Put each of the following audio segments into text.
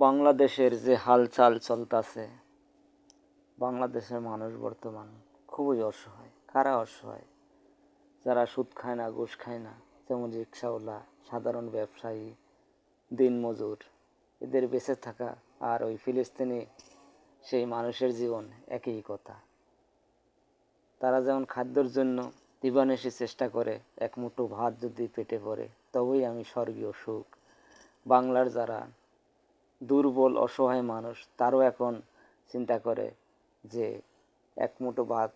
বাংলাদেশের যে হালচাল চলতেছে, বাংলাদেশের মানুষ বর্তমান খুবই অসহায়। কারা অসহায়? যারা সুদ খায় না, ঘুষ খায় না, যেমন রিক্সাওয়ালা, সাধারণ ব্যবসায়ী, দিনমজুর, এদের বেঁচে থাকা আর ওই ফিলিস্তিনি সেই মানুষের জীবন একই কথা। তারা যেমন খাদ্যর জন্য দিবানিশি চেষ্টা করে, এক মুঠো ভাত যদি পেটে পড়ে তবেই আমি স্বর্গীয় সুখ। বাংলার যারা দুর্বল অসহায় মানুষ, তারও এখন চিন্তা করে যে এক মুঠো ভাত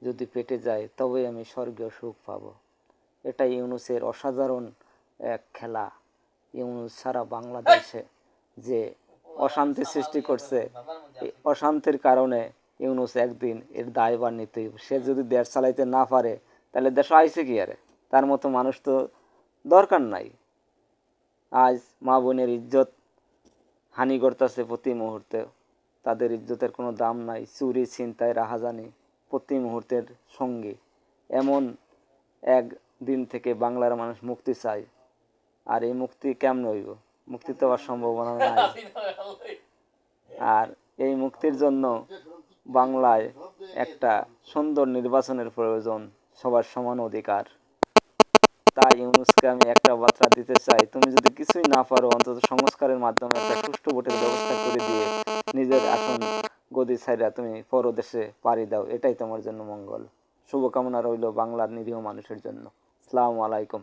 যদি পেটে যায় তবেই আমি স্বর্গীয় সুখ পাব। এটা ইউনূসের অসাধারণ এক খেলা। ইউনূস সারা বাংলাদেশে যে অশান্তি সৃষ্টি করছে, এই অশান্তির কারণে ইউনূস একদিন এর দায়ভার নিতেই। সে যদি দেশ চালাইতে না পারে তাহলে দেশ আইছে কি আরে? তার মতো মানুষ তো দরকার নাই। আজ মা বোনের ইজ্জত হানি করতেছে প্রতি মুহূর্তে, তাদের ইজ্জতের কোনো দাম নাই। চুরি, ছিনতাই, রাহাজানি প্রতি মুহূর্তের সঙ্গী। এমন এক দিন থেকে বাংলার মানুষ মুক্তি চায়। আর এই মুক্তি কেমন হইব? মুক্তি তো হওয়ার সম্ভাবনা নাই। আর এই মুক্তির জন্য বাংলায় একটা সুন্দর নির্বাচনের প্রয়োজন, সবার সমান অধিকার। তাই ইউনূসকে আমি একটা বার্তা দিতে চাই, তুমি যদি কিছুই না পারো অন্তত সংস্কারের মাধ্যমে একটা সুষ্ঠু ভোটের ব্যবস্থা করে দিয়ে নিজের আসন গদি ছাইরা তুমি পরদেশে পাড়ি দাও, এটাই তোমার জন্য মঙ্গল। শুভকামনা রইল বাংলার নিরীহ মানুষের জন্য। আসসালামু আলাইকুম।